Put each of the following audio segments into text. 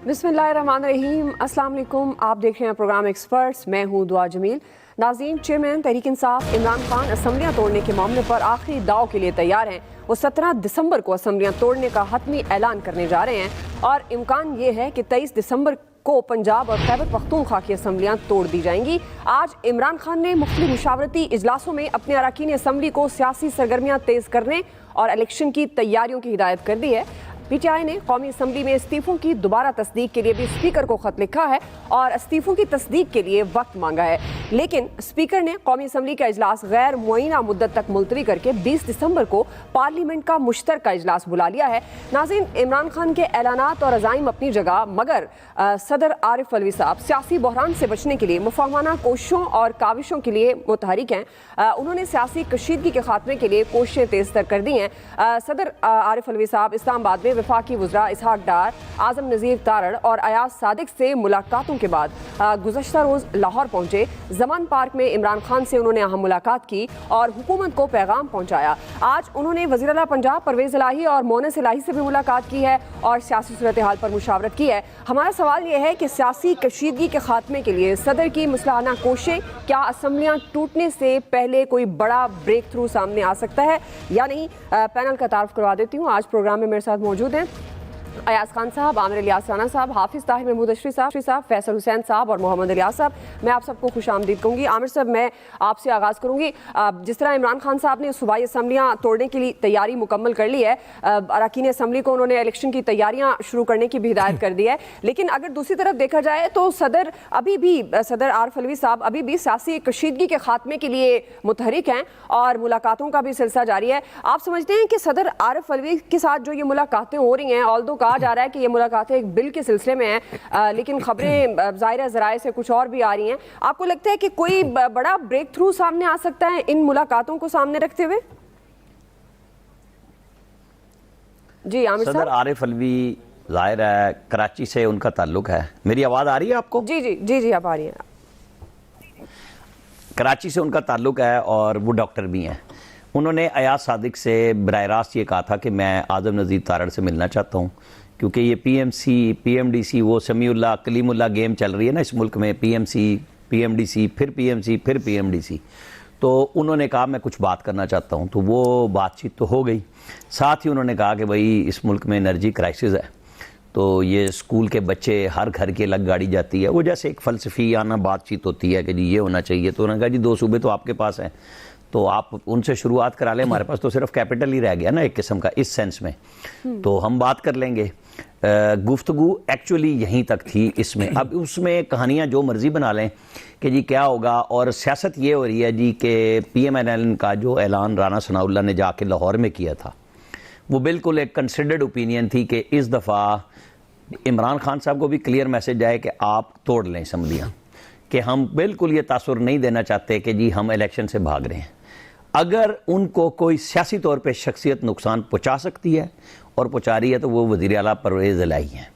बिस्मिल्लाहिर्रहमानिर्रहीम, अस्सलाम वालेकुम। आप देख रहे हैं प्रोग्राम एक्सपर्ट्स, मैं हूं दुआ जमील। नाज़रीन, चेयरमैन तहरीक इंसाफ इमरान खान असम्बलियाँ तोड़ने के मामले पर आखिरी दाव के लिए तैयार हैं। वो 17 दिसंबर को असम्बलियाँ तोड़ने का हतमी ऐलान करने जा रहे हैं और इम्कान ये है कि 23 दिसंबर को पंजाब और खैबर पख्तूनख्वा की असम्बलियाँ तोड़ दी जाएंगी। आज इमरान खान ने मुख्तलिफ मुशावरती इजलासों में अपने अरकान असम्बली को सियासी सरगर्मियाँ तेज़ करने और इलेक्शन की तैयारियों की हिदायत कर दी है। पीटीआई ने कौमी असम्बली में इस्तीफों की दोबारा तस्दीक के लिए भी स्पीकर को खत लिखा है और इस्तीफों की तस्दीक के लिए वक्त मांगा है, लेकिन स्पीकर ने कौमी असम्बली का इजलास गैर मुअय्यना मुद्दत तक मुलतवी करके 20 दिसंबर को पार्लियामेंट का मुश्तरका इजलास बुला लिया है। नाज़रीन, इमरान खान के ऐलानात और अज़ाइम अपनी जगह, मगर सदर आरिफ अलवी साहब सियासी बहरान से बचने के लिए मुफाहमाना कोशिशों और काविशों के लिए मुतहरिक हैं। उन्होंने सियासी कशीदगी के खात्मे के लिए कोशिशें तेज़ तर कर दी हैं। सदर आरिफ अलवी साहब इस्लामाबाद में वफाकी वज़रा इसहाक डार, आज़म नज़ीर तारड़ और अयाज सादिक से मुलाकातों के बाद गुज़श्ता रोज़ लाहौर पहुँचे। ज़मान पार्क में इमरान खान से उन्होंने अहम मुलाकात की और हुकूमत को पैगाम पहुँचाया। आज उन्होंने वज़ीर आला पंजाब परवेज़ इलाही और मोनस इलाही से भी मुलाकात की है और सियासी सूरत हाल पर मुशावरत की है। हमारा सवाल यह है कि सियासी कशीदगी के खात्मे के लिए सदर की मुसलहाना कोशिशें, क्या असम्बलियाँ टूटने से पहले कोई बड़ा ब्रेक थ्रू सामने आ सकता है या नहीं? पैनल का तारुफ करवा देती हूँ। आज प्रोग्राम में मेरे साथ मौजूद हैं अयाज खान साहब, आमिर इलियास राना साहब, हाफिज़ ताहिर महमूद अशरी साहब, फैसल हुसैन साहब और मोहम्मद इलियास साहब। मैं आप सबको खुश आमदीद कहूँगी। आमिर साहब, मैं आपसे आगाज़ करूँगी। जिस तरह इमरान खान साहब ने सूबाई असम्बलियाँ तोड़ने के लिए तैयारी मुकम्मल कर ली है, अरकान असम्बली को उन्होंने इलेक्शन की तैयारियाँ शुरू करने की भी हिदायत कर दी है, लेकिन अगर दूसरी तरफ देखा जाए तो सदर आरिफ अलवी साहब अभी भी सियासी कशीदगी के खात्मे के लिए मुतहरिक हैं और मुलाकातों का भी सिलसिला जारी है। आप समझते हैं कि सदर आरिफ अलवी के साथ जो ये मुलाकातें हो रही हैं, ऑल्दो कहा जा रहा है कि ये मुलाकातें एक बिल के सिलसिले में हैं, लेकिन खबरें ज़ाहिर ज़राए से कुछ और भी आ रही हैं, आपको लगता है कि कोई बड़ा ब्रेक थ्रू सामने आ सकता है इन मुलाकातों को सामने रखते हुए? जी आमिर साहब। सदर आरिफ अलवी ज़ाहिर है कराची से उनका ताल्लुक है। मेरी आवाज़ आ रही है आपको? जी जी जी जी, आप आ रही है। कराची से उनका ताल्लुक है और वो डॉक्टर भी हैं। उन्होंने अयाज सादिक से बराह रास्त ये कहा था कि मैं आज़म नज़ीर तारड़ से मिलना चाहता हूँ, क्योंकि ये पीएमसी पीएमडीसी वो समीउल्लाह कलीमुल्लाह गेम चल रही है ना इस मुल्क में, पीएमसी पीएमडीसी फिर पीएमसी फिर पीएमडीसी। तो उन्होंने कहा मैं कुछ बात करना चाहता हूँ, तो वो बातचीत तो हो गई। साथ ही उन्होंने कहा कि भाई इस मुल्क में एनर्जी क्राइसिस है, तो ये स्कूल के बच्चे हर घर की अलग गाड़ी जाती है, वो जैसे एक फ़लसफ़ियाना बातचीत होती है कि जी ये होना चाहिए। तो उन्होंने कहा जी 2 सूबे तो आपके पास हैं, तो आप उनसे शुरुआत करा लें, हमारे पास तो सिर्फ कैपिटल ही रह गया ना एक किस्म का, इस सेंस में तो हम बात कर लेंगे। गुफ्तगू एक्चुअली यहीं तक थी इसमें। अब उसमें कहानियाँ जो मर्ज़ी बना लें कि जी क्या होगा, और सियासत ये हो रही है जी कि PMLN का जो ऐलान राना सनाउल्लाह ने जाके लाहौर में किया था, वो बिल्कुल एक कंसिडर्ड ओपिनियन थी कि इस दफ़ा इमरान खान साहब को भी क्लियर मैसेज आए कि आप तोड़ लें असम्बलियाँ, कि हम बिल्कुल ये तासुर नहीं देना चाहते कि जी हम इलेक्शन से भाग रहे हैं। अगर उनको कोई सियासी तौर पे शख्सियत नुकसान पहुंचा सकती है और पहुंचा रही है तो वो वज़ीर आला परवेज़ इलाही हैं,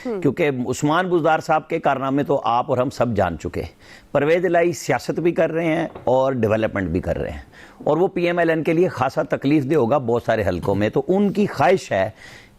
क्योंकि उस्मान बुज़दार साहब के कारनामे तो आप और हम सब जान चुके। परवेज़ इलाही सियासत भी कर रहे हैं और डेवलपमेंट भी कर रहे हैं, और वो PMLN के लिए खासा तकलीफ दे होगा बहुत सारे हलकों में। तो उनकी ख्वाहिश है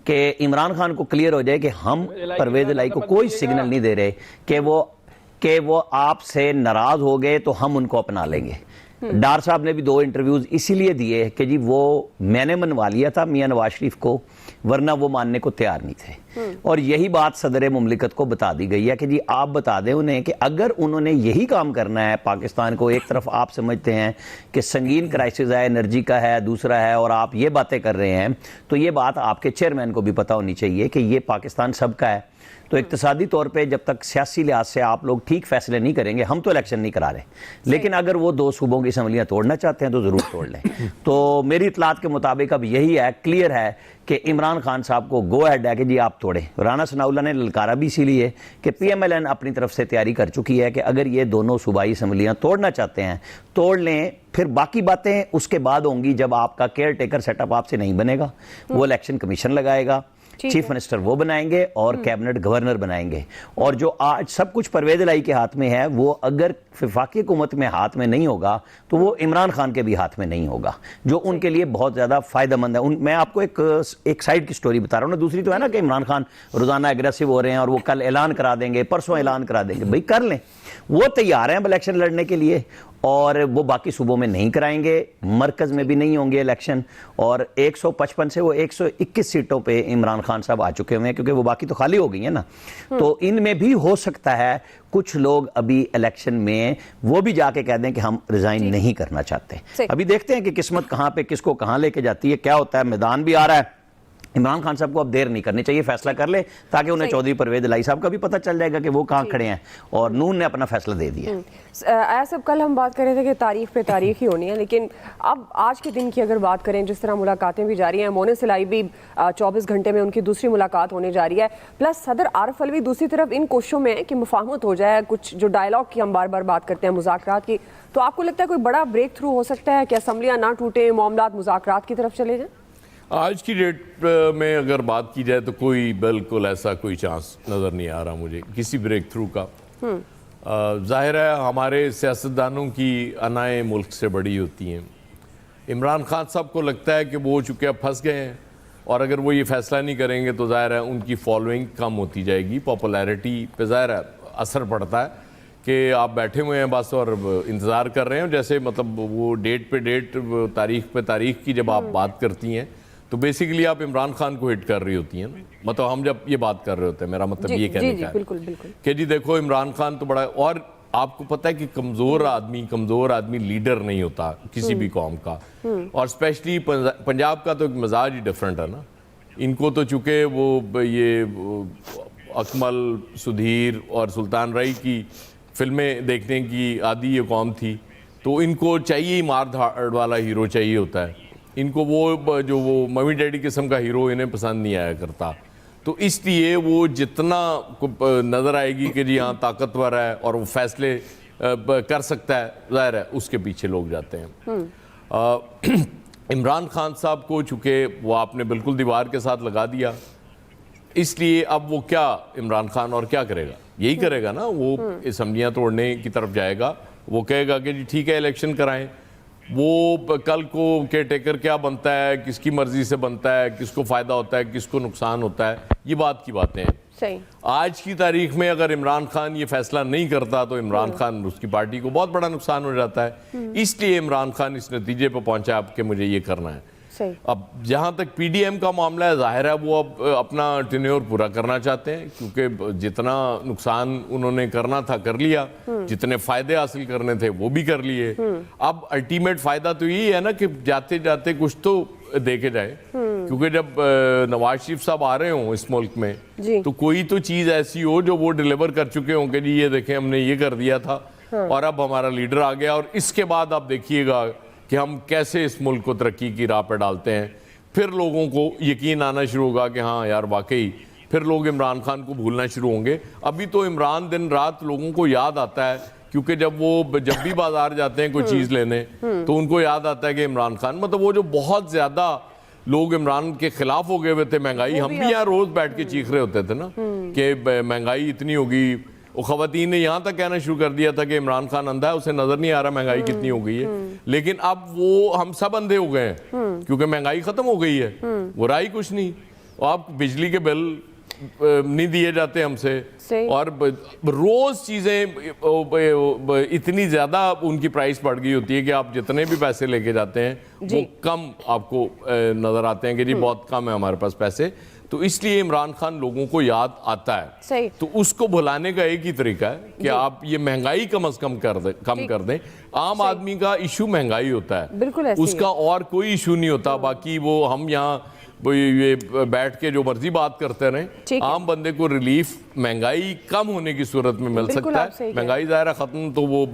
कि इमरान खान को क्लियर हो जाए कि हम परवेज़ इलाही को कोई सिग्नल नहीं दे रहे कि वो आपसे नाराज़ हो गए तो हम उनको अपना लेंगे। डार साहब ने भी 2 इंटरव्यूज़ इसीलिए दिए कि जी वो मैंने मनवा लिया था मियां नवाज शरीफ को, वरना वो मानने को तैयार नहीं थे। और यही बात सदर मुमलिकत को बता दी गई है कि जी आप बता दें उन्हें कि अगर उन्होंने यही काम करना है, पाकिस्तान को एक तरफ आप समझते हैं कि संगीन क्राइसिस है, एनर्जी का है, दूसरा है, और आप ये बातें कर रहे हैं, तो ये बात आपके चेयरमैन को भी पता होनी चाहिए कि ये पाकिस्तान सबका है। तो इक्तिसादी तौर पे जब तक सियासी लिहाज से आप लोग ठीक फैसले नहीं करेंगे, हम तो इलेक्शन नहीं करा रहे, लेकिन अगर वो 2 सूबों की असम्बलियाँ तोड़ना चाहते हैं तो ज़रूर तोड़ लें। तो मेरी इतलात के मुताबिक अब यही है, क्लियर है कि इमरान खान साहब को गो हेड है कि जी आप तोड़ें। राना सनाउल्लाह ने ललकारा भी इसीलिए कि PMLN अपनी तरफ से तैयारी कर चुकी है कि अगर ये दोनों सूबाई असम्बलियाँ तोड़ना चाहते हैं तोड़ लें, फिर बाकी बातें उसके बाद होंगी जब आपका केयर टेकर सेटअप आपसे नहीं बनेगा। वो इलेक्शन कमीशन लगाएगा, चीफ मिनिस्टर वो बनाएंगे और कैबिनेट गवर्नर बनाएंगे, और जो आज सब कुछ परवेज़ इलाही के हाथ में है, वो अगर वफाकी हुकूमत में हाथ में नहीं होगा तो वो इमरान खान के भी हाथ में नहीं होगा, जो उनके लिए बहुत ज़्यादा फ़ायदेमंद है। मैं आपको एक साइड की स्टोरी बता रहा हूँ ना। दूसरी तो है ना कि इमरान खान रोज़ाना एग्रेसिव हो रहे हैं और वो कल ऐलान करा देंगे, परसों ऐलान करा देंगे। भाई कर लें, वो तैयार हैं अब इलेक्शन लड़ने के लिए, और वो बाकी सूबों में नहीं कराएंगे, मरकज़ में भी नहीं होंगे इलेक्शन, और 155 से वो 121 सीटों पे इमरान खान साहब आ चुके हुए हैं, क्योंकि वो बाकी तो खाली हो गई हैं ना। तो इनमें भी हो सकता है कुछ लोग अभी इलेक्शन में वो भी जाके कह दें कि हम रिजाइन नहीं करना चाहते। अभी देखते हैं कि किस्मत कहाँ पे किसको कहाँ लेके जाती है, क्या होता है। मैदान भी आ रहा है, इमरान खान साहब को अब देर नहीं करनी चाहिए, फैसला कर ले, ताकि उन्हें चौधरी परवेज इलाही साहब का भी पता चल जाएगा कि वो कहाँ खड़े हैं, और नून ने अपना फैसला दे दिया। सब कल हम बात कर रहे थे कि तारीख पे तारीख ही होनी है, लेकिन अब आज के दिन की अगर बात करें, जिस तरह मुलाकातें भी जारी हैं, मोनिस इलाही भी 24 घंटे में उनकी दूसरी मुलाकात होने जा रही है, प्लस सदर आरिफ अलवी दूसरी तरफ इन कोशिशों में कि मुफाहमत हो जाए, कुछ जो डायलॉग की हम बार बार बात करते हैं, मुज़ाकरात की, तो आपको लगता है कोई बड़ा ब्रेक थ्रू हो सकता है कि असम्बलियाँ ना टूटें, मामलात मुज़ाकरात की तरफ चले जाएँ? आज की डेट में अगर बात की जाए तो कोई बिल्कुल ऐसा कोई चांस नज़र नहीं आ रहा मुझे किसी ब्रेक थ्रू का। ज़ाहिर है हमारे सियासतदानों की अनाएं मुल्क से बड़ी होती हैं। इमरान खान साहब को लगता है कि वो चूँकि अब फंस गए हैं, और अगर वो ये फैसला नहीं करेंगे तो ज़ाहिर है उनकी फॉलोइंग कम होती जाएगी, पॉपुलैरिटी पे ज़ाहिर है असर पड़ता है कि आप बैठे हुए हैं बस और इंतज़ार कर रहे हैं। जैसे मतलब वो डेट पे डेट, तारीख पे तारीख की जब आप बात करती हैं तो बेसिकली आप इमरान खान को हिट कर रही होती हैं। मतलब हम जब ये बात कर रहे होते हैं, मेरा मतलब ये कहने का है बिल्कुल बिल्कुल कि जी देखो इमरान खान तो बड़ा, और आपको पता है कि कमज़ोर आदमी लीडर नहीं होता किसी भी कौम का, और स्पेशली पंजाब का तो एक मिजाज ही डिफरेंट है ना। इनको तो चूँकि वो ये अकमल, सुधीर और सुल्तान रई की फिल्में देखने की आदी ये कौम थी, तो इनको चाहिए मार धाड़ वाला हीरो चाहिए होता है। इनको वो जो वो मम्मी डैडी किस्म का हीरो इन्हें पसंद नहीं आया करता। तो इसलिए वो जितना नज़र आएगी कि जी हाँ ताकतवर है और वो फैसले कर सकता है, ज़ाहिर है उसके पीछे लोग जाते हैं। इमरान खान साहब को चूँकि वो आपने बिल्कुल दीवार के साथ लगा दिया, इसलिए अब वो क्या इमरान खान और क्या करेगा, यही करेगा ना, वो असम्बलियाँ तोड़ने की तरफ जाएगा। वो कहेगा कि जी ठीक है इलेक्शन कराएं। वो कल को केयर टेकर क्या बनता है, किसकी मर्जी से बनता है, किसको फ़ायदा होता है, किसको नुकसान होता है, ये बात की बातें हैं। सही। आज की तारीख में अगर इमरान खान ये फैसला नहीं करता तो इमरान खान, उसकी पार्टी को बहुत बड़ा नुकसान हो जाता है। इसलिए इमरान खान इस नतीजे पर पहुंचा अब कि मुझे ये करना है। सही। अब जहाँ तक पीडीएम का मामला है, जाहिर है वो अब अपना टेन्योर पूरा करना चाहते हैं, क्योंकि जितना नुकसान उन्होंने करना था कर लिया, जितने फायदे हासिल करने थे वो भी कर लिए। अब अल्टीमेट फायदा तो यही है ना कि जाते जाते कुछ तो देखे जाए, क्योंकि जब नवाज शरीफ साहब आ रहे हों इस मुल्क में तो कोई तो चीज़ ऐसी हो जो वो डिलीवर कर चुके हों कि जी ये देखें हमने ये कर दिया था और अब हमारा लीडर आ गया, और इसके बाद आप देखिएगा कि हम कैसे इस मुल्क को तरक्की की राह पर डालते हैं। फिर लोगों को यकीन आना शुरू होगा कि हाँ यार वाकई, फिर लोग इमरान खान को भूलना शुरू होंगे। अभी तो इमरान दिन रात लोगों को याद आता है, क्योंकि जब भी बाजार जाते हैं कोई चीज़ लेने तो उनको याद आता है कि इमरान खान, मतलब वो जो बहुत ज़्यादा लोग इमरान के खिलाफ हो गए हुए थे, महंगाई, हम भी यहाँ रोज़ बैठ के चीख रहे होते थे ना कि महंगाई इतनी होगी। वो खवातीन ने यहाँ तक कहना शुरू कर दिया था कि इमरान खान अंधा है, उसे नजर नहीं आ रहा महंगाई कितनी हो गई है। लेकिन अब वो हम सब अंधे हो गए हैं, क्योंकि महंगाई खत्म हो गई है, वो रहा ही कुछ नहीं। आप बिजली के बिल नहीं दिए जाते हमसे, और रोज चीजें इतनी ज्यादा उनकी प्राइस बढ़ गई होती है कि आप जितने भी पैसे लेके जाते हैं वो कम आपको नजर आते हैं कि जी बहुत कम है हमारे पास पैसे। तो इसलिए इमरान खान लोगों को याद आता है। सही। तो उसको भुलाने का एक ही तरीका है कि आप ये महंगाई कम से कम कर दें। आम आदमी का इशू महंगाई होता है, बिल्कुल ऐसे उसका और कोई इशू नहीं होता। बाकी वो हम यहाँ ये बैठ के जो मर्जी बात करते रहें, आम बंदे को रिलीफ महंगाई कम होने की सूरत में मिल सकता है। महंगाई ज़ाहिर खत्म तो वो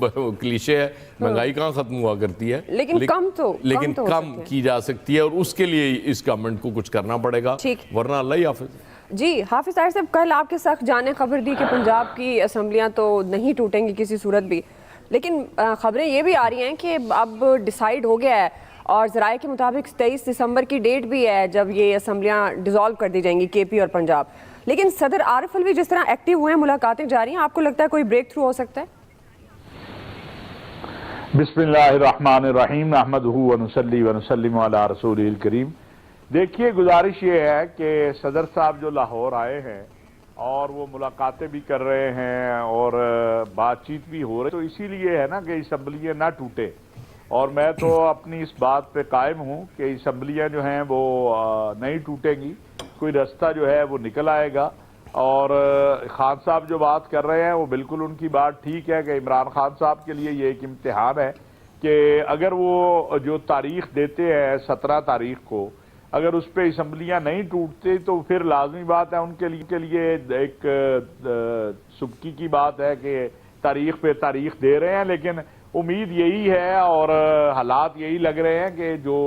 क्लीशे है, महंगाई कहाँ खत्म हुआ करती है, लेकिन कम की जा सकती है, और उसके लिए इस गवर्नमेंट को कुछ करना पड़ेगा, वरना अल्लाह ही हाफिज। जी हाफिज ताहिर साहब, कल आपके सख्त जाने खबर दी कि पंजाब की असम्बलियाँ तो नहीं टूटेंगी किसी सूरत भी, लेकिन खबरें ये भी आ रही हैं कि अब डिसाइड हो गया है और ज़राए के मुताबिक 23 दिसंबर की डेट भी है जब ये असम्बलियाँ डिज़ोल्व कर दी जाएंगी, केपी और पंजाब। लेकिन सदर आरिफ अलवी जिस तरह एक्टिव हुए हैं, मुलाकातें जारी हैं, आपको लगता है कोई ब्रेक थ्रू हो सकता है? बिस्मिल्लाहिर्रहमानिर्रहीम नहमदुहु व नुसल्ली व नुसल्लिमु अला रसूलिल करीम। देखिए, गुजारिश ये है कि सदर साहब जो लाहौर आए हैं और वो मुलाकातें भी कर रहे हैं और बातचीत भी हो रही, तो इसीलिए है ना कि असम्बलियाँ ना टूटे। और मैं तो अपनी इस बात पे कायम हूँ कि असम्बलियाँ जो हैं वो नहीं टूटेंगी, कोई रास्ता जो है वो निकल आएगा। और खान साहब जो बात कर रहे हैं वो बिल्कुल उनकी बात ठीक है कि इमरान खान साहब के लिए ये एक इम्तिहान है कि अगर वो जो तारीख देते हैं 17 तारीख को, अगर उस पर असम्बलियाँ नहीं टूटती तो फिर लाजमी बात है उनके लिए एक सुबकी की बात है कि तारीख पे तारीख दे रहे हैं। लेकिन उम्मीद यही है और हालात यही लग रहे हैं कि जो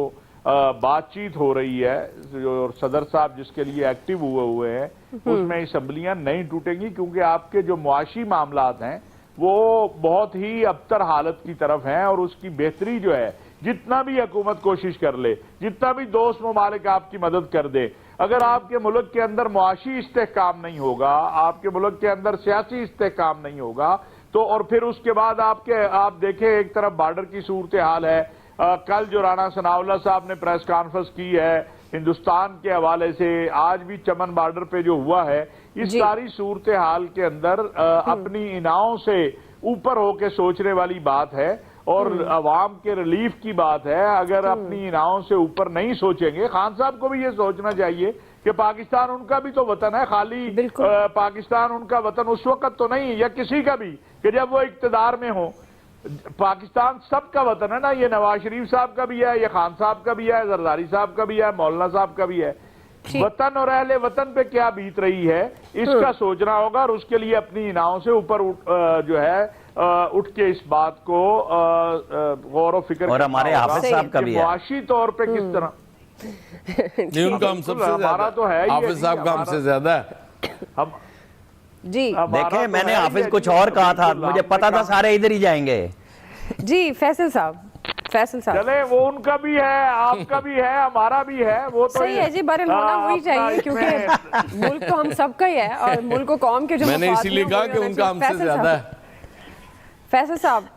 बातचीत हो रही है, जो सदर साहब जिसके लिए एक्टिव हुए हैं, उसमें असम्बलियाँ नहीं टूटेंगी, क्योंकि आपके जो मुआशी मामलात हैं वो बहुत ही अबतर हालत की तरफ हैं और उसकी बेहतरी जो है, जितना भी हुकूमत कोशिश कर ले, जितना भी दोस्त ममालिक आपकी मदद कर दे, अगर आपके मुल्क के अंदर मुआशी इस्तेहकाम नहीं होगा, आपके मुल्क के अंदर सियासी इस्तेहकाम नहीं होगा, तो और फिर उसके बाद आप देखें एक तरफ बॉर्डर की सूरत हाल है। कल जो राणा सनाउल्लाह साहब ने प्रेस कॉन्फ्रेंस की है हिंदुस्तान के हवाले से, आज भी चमन बॉर्डर पे जो हुआ है, इस सारी सूरत हाल के अंदर अपनी इनाओं से ऊपर होके सोचने वाली बात है और अवाम के रिलीफ की बात है। अगर अपनी इनाओं से ऊपर नहीं सोचेंगे, खान साहब को भी ये सोचना चाहिए कि पाकिस्तान उनका भी तो वतन है, खाली पाकिस्तान उनका वतन उस वक्त तो नहीं, या किसी का भी, कि जब वो इक्तदार में हो। पाकिस्तान सबका वतन है ना, ये नवाज शरीफ साहब का भी है, ये खान साहब का भी है, जरदारी साहब का भी है, मौलाना साहब का भी है। वतन और अहले वतन पे क्या बीत रही है, इसका सोचना होगा और उसके लिए अपनी इनाओं से ऊपर जो है उठ के इस बात को गौर व फिक्र और हमारे हाफिज साहब का भी है, मुआशी तौर पे किस तरह नहीं, उनका हम सबसे हमारा तो है, हाफिज साहब का हमसे ज्यादा है। हम जी देखें, मैंने हाफिज कुछ और कहा था, मुझे पता था सारे इधर ही जाएंगे। जी फैसल साहब चले, वो उनका भी है, आपका भी है, हमारा भी है, वो तो सही है जी, बरन होना वही चाहिए, क्योंकि मुल्क तो हम सबका ही है और मुल्क को कौम के जो मैंने इसीलिए कहा कि उनका हमसे ज्यादा है। फैसल साहब,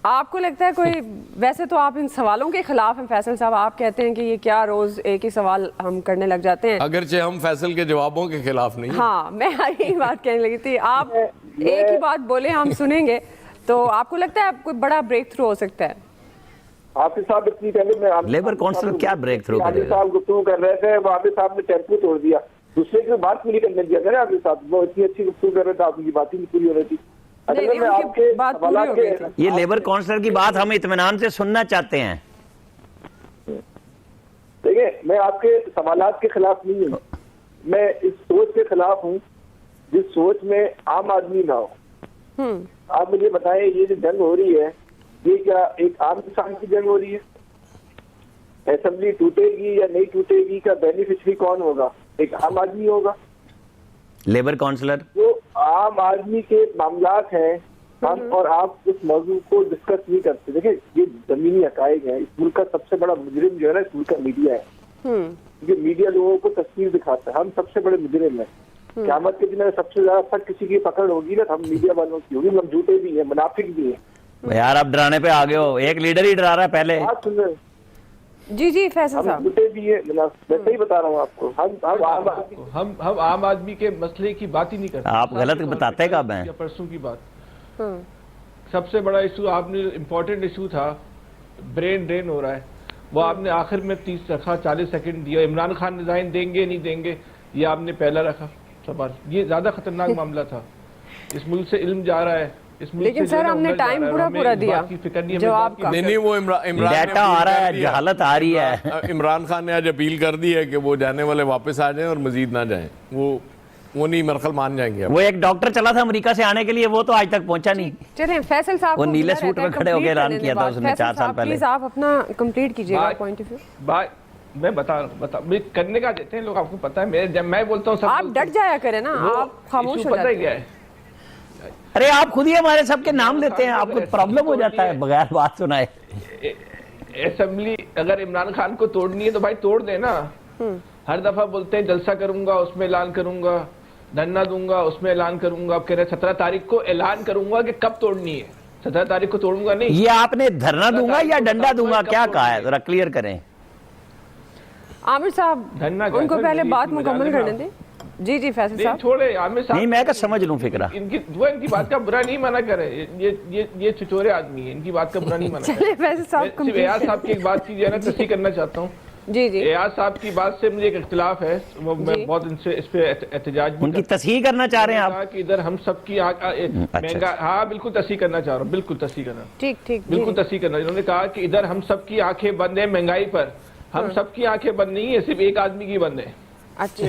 आपको लगता है कोई, वैसे तो आप इन सवालों के खिलाफ हैं फैसल साहब, आप कहते हैं कि ये क्या रोज एक ही सवाल हम करने लग जाते हैं, अगरचे हम फैसल के जवाबों के खिलाफ नहीं। हाँ, मैं यही बात कहने लगी थी, आप एक ही बात बोले हम सुनेंगे, तो आपको लगता है कोई बड़ा ब्रेक थ्रू हो सकता है? हाफिज साहब इतनी पहले मैं लेबर काउंसिल क्या ब्रेक थ्रू करेगा? साहब गुफ्तगू कर रहे थे, हाफिज साहब ने टेम्पो तोड़ दिया, दूसरे की बात पूरी करने दिया था हाफिज साहब, वो इतनी अच्छी गुफ्तगू कर रहे थे, आपकी बात ही नहीं पूरी हो रही थी। ये लेबर काउंसिलर की बात हम इत्मीनान से सुनना चाहते हैं। देखिए, मैं आपके सवालात के खिलाफ नहीं हूँ, मैं इस सोच के खिलाफ हूँ जिस सोच में आम आदमी ना हो। आप मुझे बताएं, ये जो जंग हो रही है, ये क्या एक आम किसान की जंग हो रही है? असेंबली टूटेगी या नहीं टूटेगी का बेनिफिशरी कौन होगा? एक आम आदमी होगा, लेबर काउंसिलर। जो आम आदमी के मामलात हैं, हम और आप उस मौजू को डिस्कस नहीं करते। देखिए, ये जमीनी हकायक है, इस मुल्क का सबसे बड़ा मुजरिम जो है ना, इस मुल्क का मीडिया है, क्योंकि मीडिया लोगों को तस्वीर दिखाता है, हम सबसे बड़े मुजरिम हैं। क़यामत के दिन में सबसे ज्यादा सख्त किसी की पकड़ होगी ना, हम मीडिया वालों की होगी, हम झूठे भी हैं, मुनाफिक भी हैं। यार, आप डराने पे आ गए हो, एक लीडर ही डरा रहा है पहले। बात सुन रहे, जी फैसल साहब, झूठे भी है, मैं सही बता रहा हूँ आपको। हम आम आदमी के मसले की बात ही नहीं करते। आप गलत बताते कब हैं? परसों की बात, सबसे बड़ा इशू आपने, इम्पोर्टेंट इशू था, ब्रेन ड्रेन हो रहा है, वो आपने आखिर में 30 रखा, 40 सेकंड दिया। इमरान खान रिजाइन देंगे नहीं देंगे, ये आपने पहला रखा सवाल। ये ज्यादा खतरनाक मामला था, इस मुल्क से इल्म जा रहा है, लेकिन सर हमने टाइम पूरा दिया जवाब का। नहीं, वो इमरान डाटा आ रहा है, जहालत आ रही है। इमरान खान ने आज अपील कर दी है कि वो जाने वाले वापस आ जाएं और मजीद ना जाएं, वो नहीं मरखल मान जाएंगे। वो एक डॉक्टर चला था अमेरिका से आने के लिए, वो तो आज तक पहुंचा नहीं। चलिए फैसल साहब, वो नीले सूट में खड़े होकर ऐलान किया था उसने 4 साल पहले। प्लीज आप अपना कंप्लीट कीजिएगा पॉइंट ऑफ व्यू। मैं बता करने का देते हैं लोग, आपको पता है, जब मैं बोलता हूँ आप डट जाया करें ना, आप खामोश हो जाते हैं। अरे आप खुद ही हमारे सबके नाम लेते हैं, आपको प्रॉब्लम हो जाता है बगैर बात सुनाए। असेंबली अगर इमरान खान को तोड़नी है तो भाई तोड़ देना। हर दफा बोलते हैं जलसा करूंगा, उसमें ऐलान करूंगा, धरना दूंगा, उसमें ऐलान करूंगा। अब कह रहे 17 तारीख को ऐलान करूंगा कि कब तोड़नी है। 17 तारीख को तोड़ूंगा नहीं। ये आपने धरना दूंगा या डंडा दूंगा क्या कहा है, जरा क्लियर करें। आमिर साहब धरना क्या? उनको सर, पहले मेरी बात इसकी मुकम्मल बजाने करने ना। दें। जी जी फैसल नहीं साहब। छोड़े आमिर साहब, नहीं मैं क्या समझ लूं फिक्रा। इनकी बात का बुरा नहीं माना करे, ये छिछोरे आदमी है, इनकी बात का बुरा नहीं माना करे। चलिए फैसल साहब सिर्फ complete एयाज करें। साहब की एक बात की है ना, तस्दीक करना चाहता हूँ। जी जी एयाज साहब की बात से मुझे एक इख्तिलाफ है, वो मैं बहुत इनसे इस पे एहतजाज भी उनकी करता हूं। तस्हीह करना चाह रहे हैं उन्होंने आप? कहा कि इधर हम सबकी महंगा, हाँ बिल्कुल तस्हीह करना चाह रहा हूँ, बिल्कुल तस्हीह करना, ठीक ठीक जी, बिल्कुल जी। तस्हीह करना। इन्होंने कहा कि इधर हम सबकी आंखें बंद है महंगाई पर, हम सबकी आंखें बंद नहीं है, सिर्फ एक आदमी की बंद है। अच्छा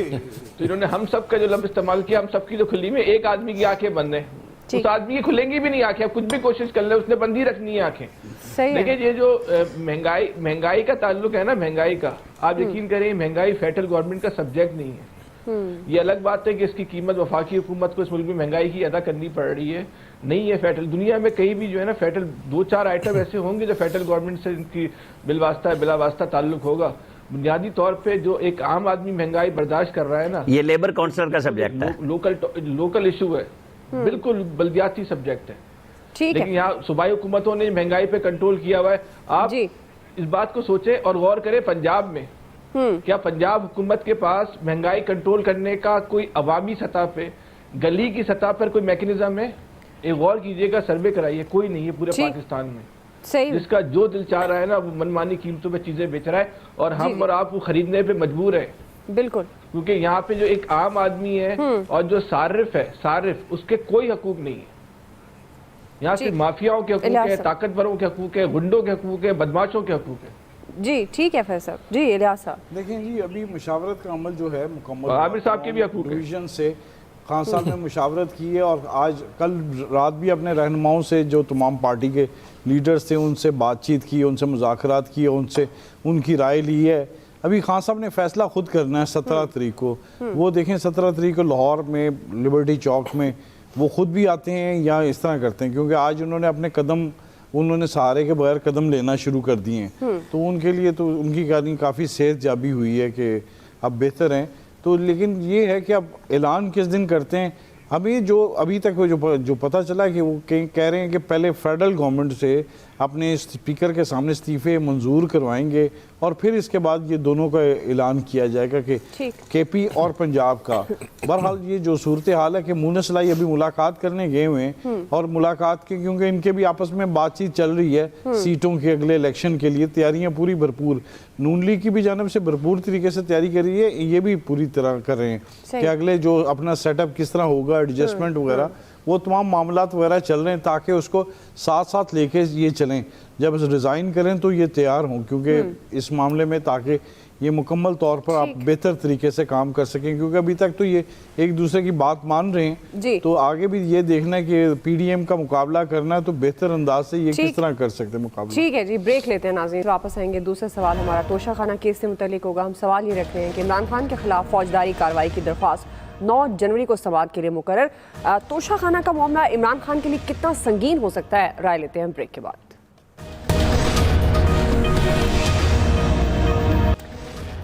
तो इन्होंने हम सब का जो लफ्ज इस्तेमाल किया, हम सबकी तो खुली में एक आदमी की आंखें बंद है, उस आदमी की खुलेंगी भी नहीं आंखें, आप कुछ भी कोशिश कर ले, उसने बंदी रखनी है आंखें। सही है। देखिए ये जो महंगाई का ताल्लुक है ना, महंगाई का, आप यकीन करें महंगाई फेडरल गवर्नमेंट का सब्जेक्ट नहीं है। ये अलग बात है कि इसकी कीमत वफाकी हुकूमत को इस मुल्क में महंगाई की अदा करनी पड़ रही है, नहीं है फेडरल। दुनिया में कहीं भी जो है ना फेडरल 2-4 आइटम ऐसे होंगे जो फेडरल गवर्नमेंट से इनकी बिलवास्ता बिला वास्ता ताल्लुक होगा। बुनियादी तौर पे जो एक आम आदमी महंगाई बर्दाश्त कर रहा है ना, ये लेबर काउंसिलर का सब्जेक्ट है। लोकल इशू है, बिल्कुल बल्दियाती सब्जेक्ट है। ठीक लेकिन है यहाँ सूबाई हुकूमतों ने महंगाई पे कंट्रोल किया हुआ है। आप जी। इस बात को सोचें और गौर करें, पंजाब में क्या पंजाब हुकूमत के पास महंगाई कंट्रोल करने का कोई अवामी सतह पे, गली की सतह पर कोई मैकेनिज्म है? एक गौर कीजिएगा, सर्वे कराइए, कोई नहीं है पूरे ठीक। पाकिस्तान में। सही जिसका जो दिल चाह रहा है ना वो मनमानी कीमतों पे चीजें बेच रहा है, और हम और आप वो खरीदने पे मजबूर है, बिल्कुल। क्योंकि यहाँ पे जो एक आम आदमी है और जो सारिफ है, सारिफ, उसके कोई हकूक नहीं है। यहाँ सिर्फ माफियाओं के हकूक इलियास है, साहब। ताकतवरों के हकूक है, गुंडों के हकूक है, बदमाशों के हकूक है। जी ठीक है फैसल साहब। जी इलियास साहब। देखें जी, अभी मुशावरत का अमल जो है मुकम्मल, आमिर साहब के भी हकूक है। डिवीजन से खान साहब ने मुशावरत की है, और आज कल रात भी अपने रहनुमाओं से जो तमाम पार्टी के लीडर्स थे उनसे बातचीत की, उनसे मुज़ाकरात किए, उनसे उनकी राय ली है। अभी खान साहब ने फैसला खुद करना है 17 तारीख को। वो देखें 17 तारीख को लाहौर में लिबर्टी चौक में वो खुद भी आते हैं या इस तरह करते हैं, क्योंकि आज उन्होंने अपने कदम, उन्होंने सहारे के बगैर कदम लेना शुरू कर दिए हैं। तो उनके लिए तो उनकी कहानी काफ़ी सेहत जाबी हुई है कि अब बेहतर हैं। तो लेकिन ये है कि अब ऐलान किस दिन करते हैं। अभी तक जो पता चला कि वो कह रहे हैं कि पहले फेडरल गवर्नमेंट से अपने स्पीकर के सामने इस्तीफे मंजूर करवाएंगे, और फिर इसके बाद ये दोनों का ऐलान किया जाएगा कि केपी और पंजाब का। बहरहाल ये जो सूरत हाल है कि मुनस लाई अभी मुलाकात करने गए हुए हैं, और मुलाकात के क्योंकि इनके भी आपस में बातचीत चल रही है सीटों के अगले इलेक्शन के लिए, तैयारियां पूरी भरपूर, नून लीग की भी जानब से भरपूर तरीके से तैयारी कर रही है, ये भी पूरी तरह कर रहे हैं कि अगले जो अपना सेटअप किस तरह होगा, एडजस्टमेंट वगैरह, वो तमाम मामलात वगैरह चल रहे हैं, ताकि उसको साथ साथ लेके ये चलें। जब रिज़ाइन करें तो ये तैयार हों, क्योंकि इस मामले में ताकि ये मुकम्मल तौर पर आप बेहतर तरीके से काम कर सकें, क्योंकि अभी तक तो ये एक दूसरे की बात मान रहे हैं। तो आगे भी ये देखना है कि पीडीएम का मुकाबला करना है तो बेहतर अंदाज से ये किस तरह कर सकते हैं मुकाबला। ठीक है जी, ब्रेक लेते हैं नाज़रीन, वापस आएंगे। दूसरा सवाल हमारा तोशा खाना केस से मुतल्लिक होगा। हम सवाल ये रख रहे हैं कि इमरान खान के खिलाफ फौजदारी कार्रवाई की दरख्वास्त 9 जनवरी को समाअत के लिए मुकर्रर। तोशा खाना का मामला इमरान खान के लिए कितना संगीन हो सकता है, राय लेते हैं ब्रेक के बाद।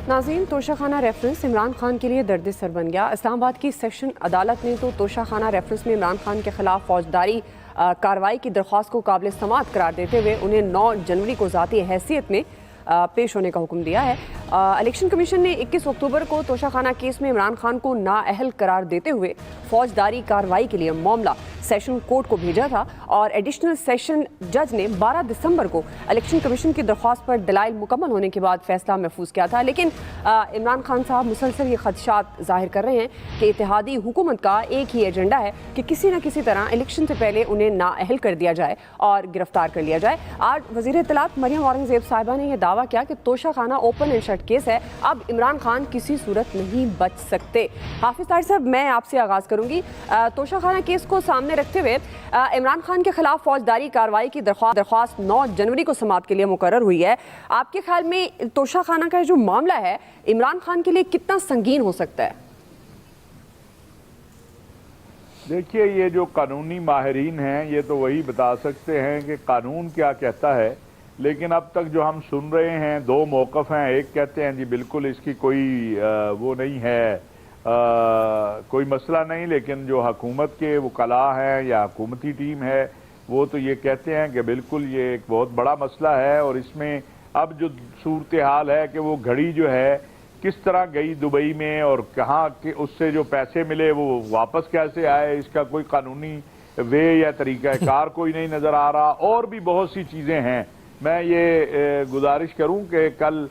नाज़रीन, तोशा खाना रेफरेंस इमरान खान के लिए दर्द सर बन गया। इस्लामाबाद की सेक्शन अदालत ने तो तोशा खाना रेफरेंस में इमरान खान के खिलाफ फौजदारी कार्रवाई की दरख्वास्त को काबिल समाअत करार देते हुए उन्हें 9 जनवरी को ज़ाती हैसियत में पेश होने का हुक्म दिया है। इलेक्शन कमीशन ने 21 अक्टूबर को तोशा खाना केस में इमरान खान को नाअहल करार देते हुए फौजदारी कार्रवाई के लिए मामला सेशन कोर्ट को भेजा था, और एडिशनल सेशन जज ने 12 दिसंबर को इलेक्शन कमीशन की दरख्वास्त पर दलाइल मुकम्मल होने के बाद फैसला महफूज किया था। लेकिन इमरान खान साहब मुसलसल ये खदशात जाहिर कर रहे हैं कि इत्तेहादी हुकूमत का एक ही एजेंडा है कि किसी न किसी तरह इलेक्शन से पहले उन्हें नाअहल कर दिया जाए और गिरफ्तार कर लिया जाए। आज वज़ीर इत्तलात मरियम औरंगज़ेब साहिबा ने यह दावा किया कि तोशा खाना ओपन एंड शट केस है, अब इमरान खान किसी सूरत नहीं बच सकते। हाफिज ताहिर साहब, मैं आपसे आगाज़ करूंगी। तोशा खाना केस को सामने रखते हुए इमरान खान के खिलाफ फौजदारी कार्रवाई की दरख्वास्त 9 जनवरी को समाअत के लिए मुकर्रर हुई है। आपके ख्याल में तोशा खाना का जो मामला है इमरान खान के लिए कितना संगीन हो सकता है? देखिए, ये जो कानूनी माहिरीन हैं ये तो वही बता सकते हैं कि कानून क्या कहता है, लेकिन अब तक जो हम सुन रहे हैं 2 मौक़िफ़ हैं। एक कहते हैं जी बिल्कुल इसकी कोई वो नहीं है, कोई मसला नहीं, लेकिन जो हुकूमत के वकला हैं या हुकूमती टीम है وہ تو یہ کہتے ہیں کہ بالکل یہ ایک بہت بڑا مسئلہ ہے، اور اس میں اب جو صورتحال ہے کہ وہ گھڑی جو ہے کس طرح گئی دبئی میں اور کہاں کہ اس سے جو پیسے ملے وہ واپس کیسے آئے، اس کا کوئی قانونی وے یا طریقہ کار کوئی نہیں نظر آ رہا، اور بھی بہت سی چیزیں ہیں۔ میں یہ گزارش کروں کہ کل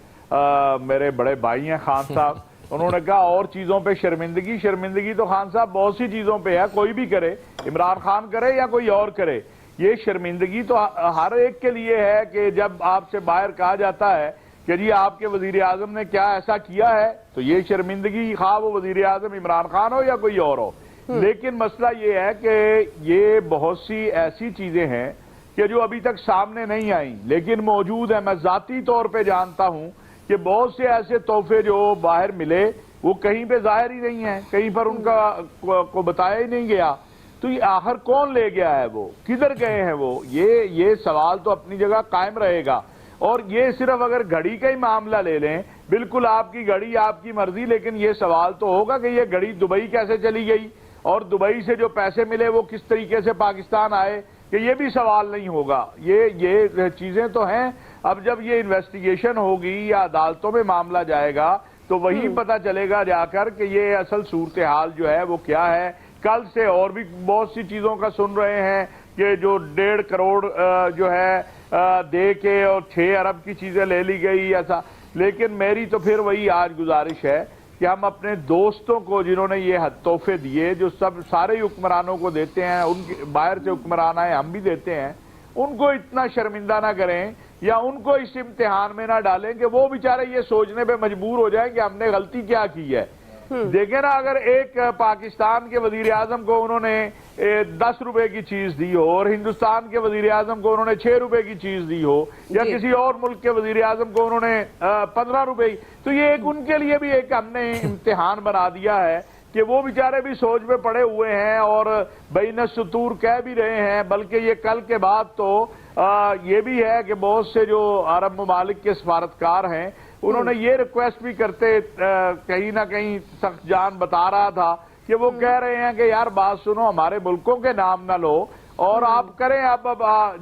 میرے بڑے بھائی ہیں خان صاحب، انہوں نے کہا اور چیزوں پہ شرمندگی تو خان صاحب بہت سی چیزوں پہ ہے، کوئی بھی کرے، عمران خان کرے یا کوئی اور کرے، یہ شرمندگی تو ہر ایک کے لیے ہے کہ جب آپ سے باہر کہا جاتا ہے کہ جی آپ کے وزیر اعظم نے کیا ایسا کیا ہے، تو یہ شرمندگی خواہ وہ وزیر اعظم عمران خان ہو یا کوئی اور ہو۔ لیکن مسئلہ یہ ہے کہ یہ بہت سی ایسی چیزیں ہیں کہ جو ابھی تک سامنے نہیں آئیں لیکن موجود ہیں۔ میں ذاتی طور پہ جانتا ہوں کہ بہت سے ایسے تحفے جو باہر ملے وہ کہیں پہ ظاہر ہی نہیں ہیں، کہیں پر ان کا کو بتایا ہی نہیں گیا، تو یہ آخر کون لے گیا ہے، وہ کدھر گئے ہیں وہ، یہ سوال تو اپنی جگہ قائم رہے گا۔ اور یہ صرف اگر گھڑی کا ہی معاملہ لے لیں، بالکل آپ کی گھڑی آپ کی مرضی، لیکن یہ سوال تو ہوگا کہ یہ گھڑی دبئی کیسے چلی گئی اور دبئی سے جو پیسے ملے وہ کس طریقے سے پاکستان آئے، کہ یہ بھی سوال نہیں ہوگا۔ یہ چیزیں تو ہیں۔ اب جب یہ انویسٹیگیشن ہوگی یا عدالتوں میں معاملہ جائے گا تو وہی پتہ چلے گا جا کر کہ یہ اصل صورتحال جو ہے وہ کیا ہے۔ کل سے اور بھی بہت سی چیزوں کا سن رہے ہیں کہ جو 1.5 کروڑ جو ہے دے کے اور 6 ارب کی چیزیں لے لی گئی ایسا، لیکن میری تو پھر وہی آج گزارش ہے کہ ہم اپنے دوستوں کو جنہوں نے یہ تحفے دیے، جو سارے حکمرانوں کو دیتے ہیں، ان کے باہر سے حکمران آئے ہم بھی دیتے ہیں، ان کو اتنا شرمندہ نہ کریں یا ان کو اس امتحان میں نہ ڈالیں کہ وہ بیچارے یہ سوچنے پہ مجبور ہو جائیں کہ ہم نے غلطی کیا کی ہے۔ دیکھیں نا، اگر ایک پاکستان کے وزیر اعظم کو انہوں نے 10 روپے کی چیز دی ہو اور ہندوستان کے وزیر اعظم کو انہوں نے 6 روپے کی چیز دی ہو، یا کسی اور ملک کے وزیر اعظم کو انہوں نے 15 روپے کی، تو یہ ایک ان کے لیے بھی ایک ہم نے امتحان بنا دیا ہے کہ وہ بیچارے بھی سوچ میں پڑے ہوئے ہیں اور بین السطور کہہ بھی رہے ہیں۔ بلکہ یہ کل کے بعد تو یہ بھی ہے کہ بہت سے جو عرب ممالک کے سفارتکار ہیں انہوں نے یہ ریکویسٹ بھی کرتے، کہیں نہ کہیں سخت جان بتا رہا تھا کہ وہ کہہ رہے ہیں کہ یار بات سنو، ہمارے ملکوں کے نام نہ لو اور آپ کریں۔ اب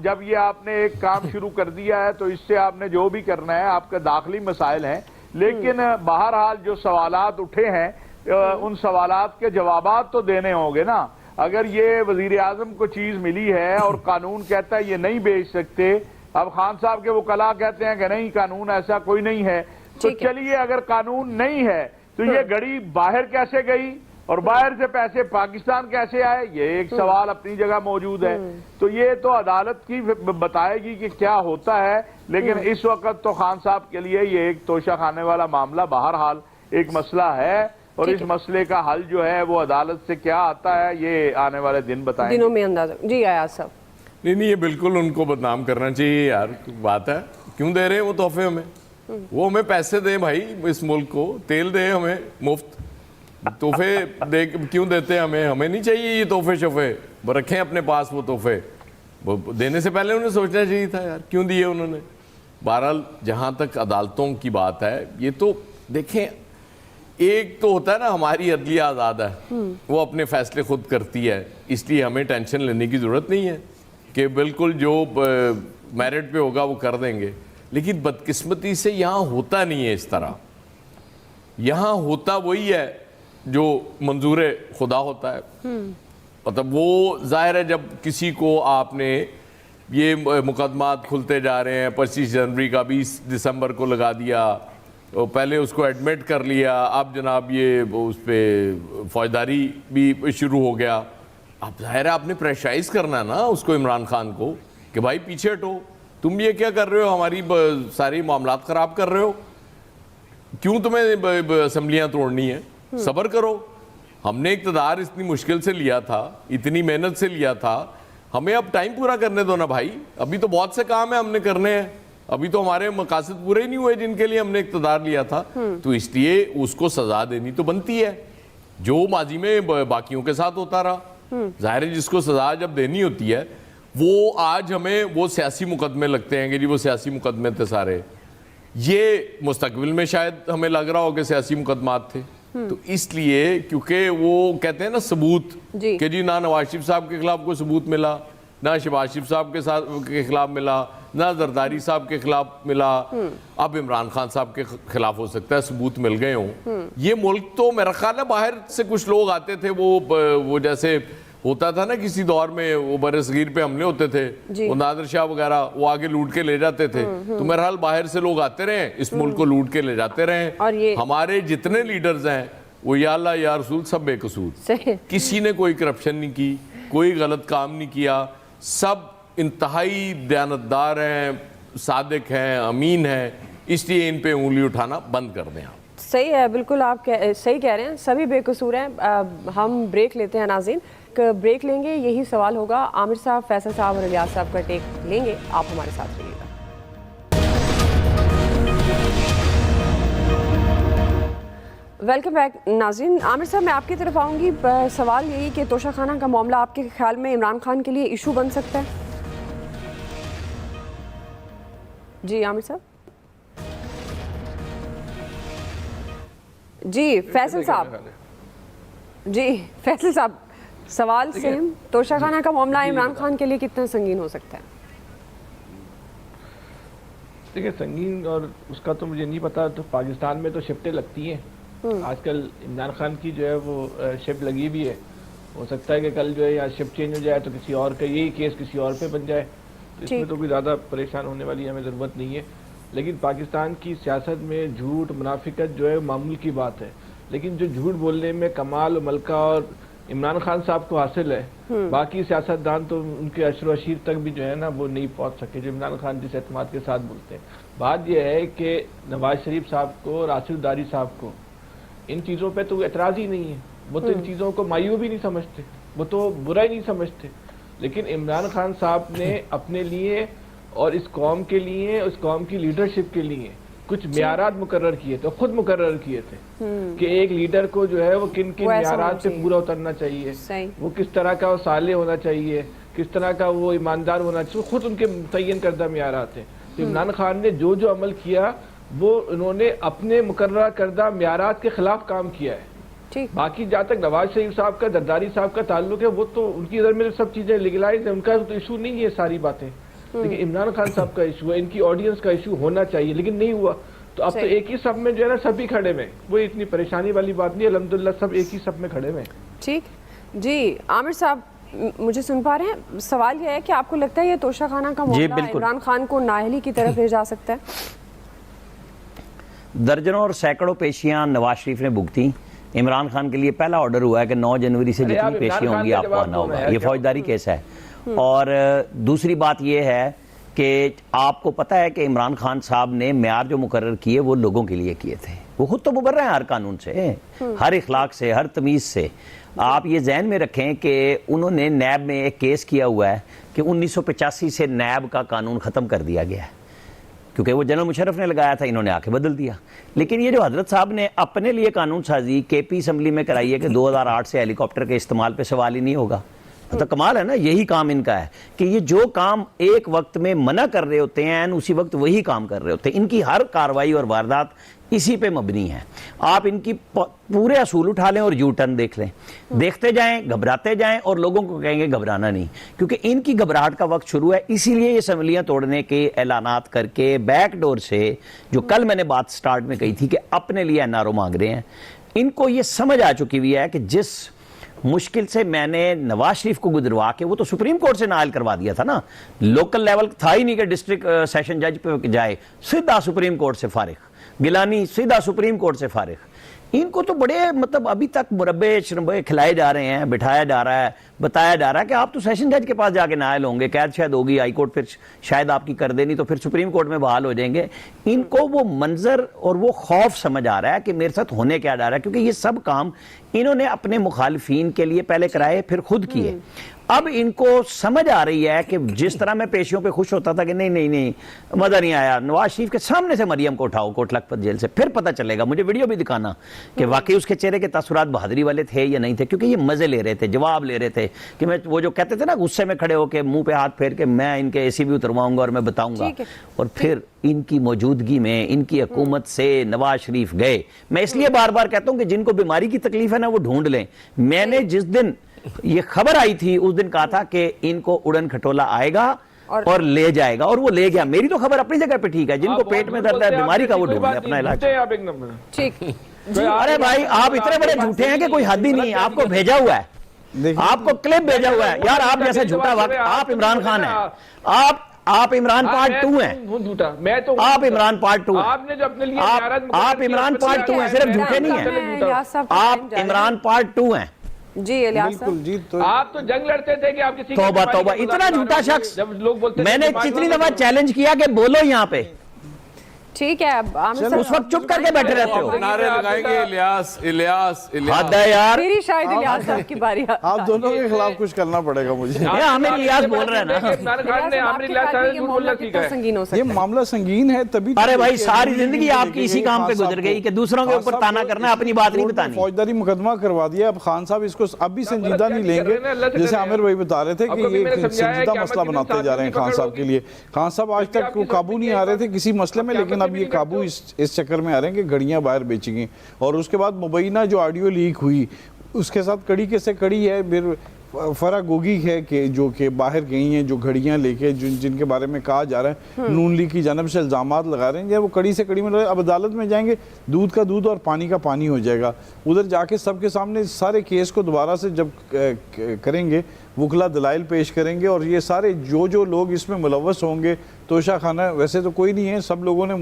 جب یہ آپ نے ایک کام شروع کر دیا ہے تو اس سے آپ نے جو بھی کرنا ہے، آپ کے داخلی مسائل ہیں، لیکن بہرحال جو سوالات اٹھے ہیں ان سوالات کے جوابات تو دینے ہوں گے نا۔ اگر یہ وزیر اعظم کو چیز ملی ہے اور قانون کہتا ہے یہ نہیں بیچ سکتے، اب خان صاحب کے وکلاء کہتے ہیں کہ نہیں قانون ایسا کوئی نہیں ہے، تو چلیے اگر قانون نہیں ہے تو یہ گھڑی باہر کیسے گئی اور باہر سے پیسے پاکستان کیسے آئے، یہ ایک سوال اپنی جگہ موجود ہے۔ تو یہ تو عدالت کی بتائے گی کہ کیا ہوتا ہے، لیکن اس وقت تو خان صاحب کے لیے یہ ایک توشہ خانے والا معاملہ بہرحال ایک مسئلہ ہے، اور اس مسئلے کا حل جو ہے وہ عدالت سے کیا آتا ہے یہ آنے والے دن بتائیں گے۔ دنوں میں اندازہ۔ جی ایاز صاحب۔ نہیں یہ بالکل ان کو بدنام کرنا چاہیے یار، بات ہے کیوں دے رہے ہیں وہ تحفے ہمیں، وہ ہمیں پیسے دیں بھائی، اس ملک کو تیل دیں ہمیں مفت، تحفے دے کیوں دیتے ہیں ہمیں نہیں چاہیے یہ تحفے شفے، رکھیں اپنے پاس وہ تحفے، وہ دینے سے پہلے انہیں سوچنا چاہیے تھا یار کیوں دیے انہوں نے۔ بہرحال جہاں تک عدالتوں کی بات ہے، یہ تو دیکھیں ایک تو ہوتا ہے نا ہماری عدلیہ آزاد ہے، وہ اپنے فیصلے خود کرتی ہے، اس لیے ہمیں ٹینشن لینے کی ضرورت نہیں ہے کہ بالکل جو میرٹ پہ ہوگا وہ کر دیں گے، لیکن بدقسمتی سے یہاں ہوتا نہیں ہے اس طرح۔ یہاں ہوتا وہی ہے جو منظور خدا ہوتا ہے، مطلب وہ ظاہر ہے جب کسی کو آپ نے یہ مقدمات کھلتے جا رہے ہیں، 25 جنوری کا 20 دسمبر کو لگا دیا، پہلے اس کو ایڈمٹ کر لیا، اب جناب یہ اس پہ فوجداری بھی شروع ہو گیا، اب ظاہر ہے آپ نے پریشرائز کرنا ہے نا اس کو، عمران خان کو، کہ بھائی پیچھے ہٹو، تم یہ کیا کر رہے ہو، ہماری ساری معاملات خراب کر رہے ہو، کیوں تمہیں اسمبلیاں توڑنی ہیں، صبر کرو، ہم نے اقتدار اتنی مشکل سے لیا تھا، اتنی محنت سے لیا تھا، ہمیں اب ٹائم پورا کرنے دو نا بھائی، ابھی تو بہت سے کام ہیں ہم نے کرنے ہیں، ابھی تو ہمارے مقاصد پورے ہی نہیں ہوئے جن کے لیے ہم نے اقتدار لیا تھا، تو اس لیے اس کو سزا دینی تو بنتی ہے جو ماضی میں باقیوں کے ساتھ ہوتا رہا۔ ظاہر ہے جس کو سزا جب دینی ہوتی ہے وہ آج ہمیں وہ سیاسی مقدمے لگتے ہیں کہ جی وہ سیاسی مقدمے تھے سارے، یہ مستقبل میں شاید ہمیں لگ رہا ہو کہ سیاسی مقدمات تھے، تو اس لیے کیونکہ وہ کہتے ہیں نا ثبوت کہ جی نہ نواز شریف صاحب کے خلاف کوئی ثبوت ملا، نہ شہباز شریف صاحب کے خلاف ملا، نہ زرداری صاحب کے خلاف ملا، اب عمران خان صاحب کے خلاف ہو سکتا ہے ثبوت مل گئے ہوں۔ یہ ملک تو میرا خیال ہے باہر سے کچھ لوگ آتے تھے، وہ جیسے ہوتا تھا نا کسی دور میں وہ بر صغیر پہ حملے ہوتے تھے، وہ نادر شاہ وغیرہ وہ آگے لوٹ کے لے جاتے تھے، تو میرا حال باہر سے لوگ آتے رہے اس ملک کو لوٹ کے لے جاتے رہے۔ ہمارے جتنے لیڈرز ہیں وہ یا اللہ یا رسول سب بے قصور، کسی نے کوئی کرپشن نہیں کی، کوئی غلط کام نہیں کیا، سب انتہائی دیانتدار ہیں، صادق ہیں، امین ہیں، اس لیے ان پہ انگلی اٹھانا بند کر دیں آپ۔ صحیح ہے، بالکل آپ صحیح کہہ رہے ہیں، سبھی بے قصور ہیں۔ ہم بریک لیتے ہیں ناظرین، بریک لیں گے، یہی سوال ہوگا، عامر صاحب، فیصل صاحب اور الیاس صاحب کا ٹیک لیں گے، آپ ہمارے ساتھ رہیے گا۔ ویلکم بیک ناظرین۔ عامر صاحب میں آپ کی طرف آؤں گی، سوال یہی کہ توشہ خانہ کا معاملہ آپ کے خیال میں عمران خان کے لیے ایشو بن سکتا ہے؟ جی عامر صاحب۔ جی فیصل صاحب، جی فیصل صاحب، سوال سیم، توشہ خانہ کا معاملہ عمران خان کے لیے کتنا سنگین ہو سکتا ہے؟ دیکھیں سنگین اور اس کا تو مجھے نہیں پتا، تو پاکستان میں تو شفٹیں لگتی ہیں آج کل، عمران خان کی جو ہے وہ شفٹ لگی بھی ہے، ہو سکتا ہے کہ کل جو ہے یا شفٹ چینج ہو جائے تو کسی اور کا یہی کیس کسی اور پہ بن جائے، تو اس میں تو کوئی زیادہ پریشان ہونے والی ہمیں ضرورت نہیں ہے۔ لیکن پاکستان کی سیاست میں جھوٹ منافقت جو ہے معمول کی بات ہے، لیکن جو جھوٹ بولنے میں کمال و ملکہ اور عمران خان صاحب کو حاصل ہے، باقی سیاستدان تو ان کے عشر و عشیر تک بھی جو ہے نا وہ نہیں پہنچ سکے جو عمران خان جس اعتماد کے ساتھ بولتے ہیں۔ بات یہ ہے کہ نواز شریف صاحب کو، راشد داری صاحب کو ان چیزوں پہ تو اعتراض ہی نہیں ہے، وہ تو ان چیزوں کو مایوب بھی نہیں سمجھتے، وہ تو برا ہی نہیں سمجھتے، لیکن عمران خان صاحب نے اپنے لیے اور اس قوم کے لیے، اس قوم کی لیڈرشپ کے لیے کچھ معیارات مقرر کیے تھے، خود مقرر کیے تھے کہ ایک لیڈر کو جو ہے وہ کن کن معیارات سے پورا اترنا چاہیے، وہ کس طرح کا وہ صالح ہونا چاہیے، کس طرح کا وہ ایماندار ہونا چاہیے، خود ان کے متعین کردہ معیارات ہیں۔ تو عمران خان نے جو عمل کیا وہ انہوں نے اپنے مقررہ کردہ معیارات کے خلاف کام کیا ہے۔ باقی جہاں تک نواز شریف صاحب کا، زرداری صاحب کا تعلق ہے، وہ تو ان کی نظر میں سب چیزیں لیگلائز ہیں، ان کا تو ایشو نہیں ہے ساری باتیں، لیکن عمران خان صاحب کا ایشو ہے، ان کی آڈینس کا ایشو ہونا چاہیے لیکن نہیں ہوا، تو اب تو ایک ہی سب میں جو ہے نا سبھی کھڑے ہوئے، وہ اتنی پریشانی والی بات نہیں، الحمدللہ سب ایک ہی سب میں کھڑے ہوئے۔ ٹھیک، جی عامر صاحب مجھے سن پا رہے ہیں؟ سوال یہ ہے کہ آپ کو لگتا ہے یہ توشہ خانہ کا معاملہ عمران خان کو نااہلی کی طرف لے جا سکتا ہے؟ درجنوں اور سینکڑوں پیشیاں نواز شریف نے بھگتی، عمران خان کے لیے پہلا آرڈر ہوا ہے کہ 9 جنوری سے جتنی پیشیاں ہوں گی آپ کو آنا ہوگا، یہ فوجداری کیس ہے۔ اور دوسری بات یہ ہے کہ آپ کو پتہ ہے کہ عمران خان صاحب نے معیار جو مقرر کیے وہ لوگوں کے لیے کیے تھے، وہ خود تو مبرہ ہیں ہر قانون سے، ہر اخلاق سے، ہر تمیز سے۔ آپ یہ ذہن میں رکھیں کہ انہوں نے نیب میں ایک کیس کیا ہوا ہے کہ 1985 سے نیب کا قانون ختم کر دیا گیا ہے، کیونکہ وہ جنرل مشرف نے لگایا تھا، انہوں نے آ کے بدل دیا۔ لیکن یہ جو حضرت صاحب نے اپنے لیے قانون سازی کے پی اسمبلی میں کرائی ہے کہ 2008 سے ہیلی کاپٹر کے استعمال پہ سوال ہی نہیں ہوگا، تو کمال ہے نا، یہی کام ان کا ہے کہ یہ جو کام ایک وقت میں منع کر رہے ہوتے ہیں اسی وقت وہی کام کر رہے ہوتے ہیں، ان کی ہر کارروائی اور واردات اسی پہ مبنی ہے۔ آپ ان کی پورے اصول اٹھا لیں اور یو ٹرن دیکھ لیں، دیکھتے جائیں، گھبراتے جائیں اور لوگوں کو کہیں گے گھبرانا نہیں، کیونکہ ان کی گھبراہٹ کا وقت شروع ہے، اسی لیے یہ اسمبلیاں توڑنے کے اعلانات کر کے بیک ڈور سے، جو کل میں نے بات سٹارٹ میں کہی تھی کہ اپنے لیے این آر او مانگ رہے ہیں، ان کو یہ سمجھ آ چکی ہوئی ہے کہ جس مشکل سے میں نے نواز شریف کو گزروا کے، وہ تو سپریم کورٹ سے نائل کروا دیا تھا نا، لوکل لیول تھا ہی نہیں کہ ڈسٹرکٹ سیشن جج پہ جائے، سیدھا سپریم کورٹ سے فارغ، گیلانی سیدھا سپریم کورٹ سے فارغ۔ ان کو تو بڑے ابھی تک مربے شربے کھلائے جا رہے ہیں، بٹھایا جا رہا ہے، بتایا جا رہا ہے کہ آپ تو سیشن جج کے پاس جا کے نائل ہوں گے، قید شاید ہوگی، ہائی کورٹ پھر شاید آپ کی کر دینی تو پھر سپریم کورٹ میں بحال ہو جائیں گے۔ ان کو وہ منظر اور وہ خوف سمجھ آ رہا ہے کہ میرے ساتھ ہونے کیا جا رہا ہے، کیونکہ یہ سب کام انہوں نے اپنے مخالفین کے لیے پہلے کرائے پھر خود کیے۔ اب ان کو سمجھ آ رہی ہے کہ جس طرح میں پیشیوں پہ خوش ہوتا تھا کہ نہیں مزہ نہیں آیا، نواز شریف کے سامنے سے مریم کو اٹھاؤ کوٹ لکھپت جیل سے، پھر پتہ چلے گا، مجھے ویڈیو بھی دکھانا کہ واقعی اس کے چہرے کے تاثرات بہادری والے تھے یا نہیں تھے، کیونکہ یہ مزے لے رہے تھے، جواب لے رہے تھے کہ میں وہ جو کہتے تھے نا غصے میں کھڑے ہو کے منہ پہ ہاتھ پھیر کے میں ان کے اے سی بھی اترواؤں گا اور میں بتاؤں گا، اور پھر ان کی موجودگی میں ان کی حکومت سے نواز شریف گئے۔ میں اس لیے بار بار کہتا ہوں کہ جن کو بیماری کی تکلیف ہے نا وہ ڈھونڈ لیں۔ میں نے جس دن یہ خبر آئی تھی اس دن کہا تھا کہ ان کو اڑن کھٹولا آئے گا اور لے جائے گا، اور وہ لے گیا. میری تو خبر اپنی جگہ پہ ٹھیک ہے، جن کو پیٹ میں درد ہے بیماری کا وہ ڈھونڈے اپنا علاج. ٹھیک. ارے بھائی آپ اتنے بڑے جھوٹے ہیں کہ کوئی حد ہی نہیں ہے. آپ کو بھیجا ہوا ہے، آپ کو کلپ بھیجا ہوا ہے. یار آپ جیسے جھوٹا وقت، آپ عمران خان ہیں، آپ عمران پارٹ 2 ہیں. آپ عمران پارٹ 2 ہیں، آپ عمران پارٹ 2 ہیں، صرف جھوٹے نہیں ہیں. آپ عمران پارٹ 2 ہیں. جی الیاس صاحب، بالکل جی. تو آپ تو جنگ لڑتے تھے کہ آپ کسی توبہ توبہ، اتنا جھوٹا شخص. میں نے کتنی دفعہ چیلنج کیا کہ بولو یہاں پہ، ٹھیک ہے. اب عامر اس صاحب وقت چپ کر کے بیٹھے رہتے ہو. نعرے لگائیں گے الیاس الیاس حد ہے یار. میری شاید الیاس صاحب کی باری. آپ دونوں کے خلاف کچھ کرنا پڑے گا مجھے. یہ عامر الیاس بول رہے ہیں نا. یہ معاملہ سنگین ہے تبھی. ارے بھائی ساری زندگی آپ کی اسی کام پہ گزر گئی کہ دوسروں کے اوپر تانا کرنا ہے، اپنی بات نہیں بتانی. فوجداری مقدمہ کروا دیا. اب خان صاحب اس کو اب بھی سنجیدہ نہیں لیں گے، جیسے عامر بھائی بتا رہے تھے کہ یہ سنجیدہ مسئلہ بناتے جا رہے ہیں خان صاحب کے لیے. خان صاحب آج تک قابو نہیں آ رہے تھے کسی مسئلے میں، لیکن اب یہ قابو اس چکر میں آ رہے ہیں کہ گھڑیاں باہر بیچیں گی. اور اس کے بعد مبینہ جو آڈیو لیک ہوئی اس کے ساتھ کڑی کیسے کڑی ہے پھر فرا گوگی ہے کہ جو کہ باہر گئی ہیں جو گھڑیاں لے کے جن کے بارے میں کہا جا رہا ہے نون لیگ کی جانب سے الزامات لگا رہے ہیں، وہ کڑی سے کڑی میں اب عدالت میں جائیں گے، دودھ کا دودھ اور پانی کا پانی ہو جائے گا. ادھر جا کے سب کے سامنے سارے کیس کو دوبارہ سے جب کریں گے وکلا دلائل پیش کریں گے، اور یہ سارے جو لوگ اس میں ملوث ہوں گے، توشہ خانہ ویسے تو کوئی نہیں ہے، سب لوگوں نے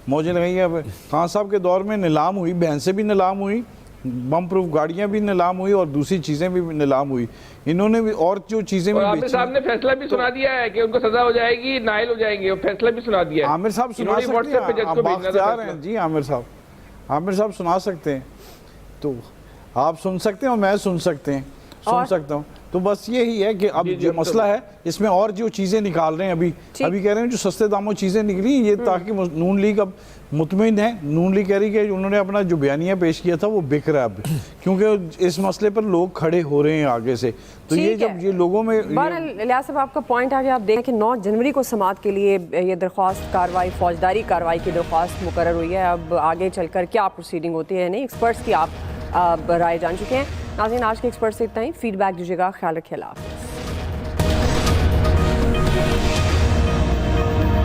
موجیں لگائی ہیں. خان صاحب کے دور میں نیلام ہوئی، بھینسیں بھی نیلام ہوئی، بم پروف گاڑیاں بھی نیلام ہوئی، اور دوسری چیزیں بھی نیلام ہوئی. انہوں نے بھی اور جو چیزیں بھی عامر صاحب نے فیصلہ بھی سنا دیا ہے کہ ان کو سزا ہو جائے گی، نائل ہو جائیں گے، فیصلہ بھی سنا دیا ہے. عامر صاحب سنا سکتے ہیں، آپ باختیار ہیں جی. عامر صاحب سنا سکتے ہیں، تو آپ سن سکتے ہیں اور میں سن سکتا ہوں. تو بس یہی ہے کہ اب جو مسئلہ ہے اس میں اور جو چیزیں نکال رہے ہیں ابھی کہہ رہے ہیں جو سستے داموں چیزیں نکلی یہ تاکہ نون لیگ اب مطمئن ہے. نون لیگ کہہ رہی کہ انہوں نے اپنا جو بیانیہ پیش کیا تھا وہ بک رہا ہے اب، کیونکہ اس مسئلے پر لوگ کھڑے ہو رہے ہیں آگے سے. تو یہ جب یہ لوگوں میں الیاس صاحب آپ کا پوائنٹ آ گیا. آپ دیکھیں کہ 9 جنوری کو سماعت کے لیے یہ درخواست کاروائی، فوجداری کاروائی کی درخواست مقرر ہوئی ہے. اب آگے چل کر کیا پروسیڈنگ ہوتی ہے نہیں، ایکسپرٹس کی آپ رائے جان چکے ہیں. ناظرین آج کے ایکسپرٹ سے اتنا ہی. فیڈ بیک دیجیے گا. خیال رکھیے. اللہ حافظ.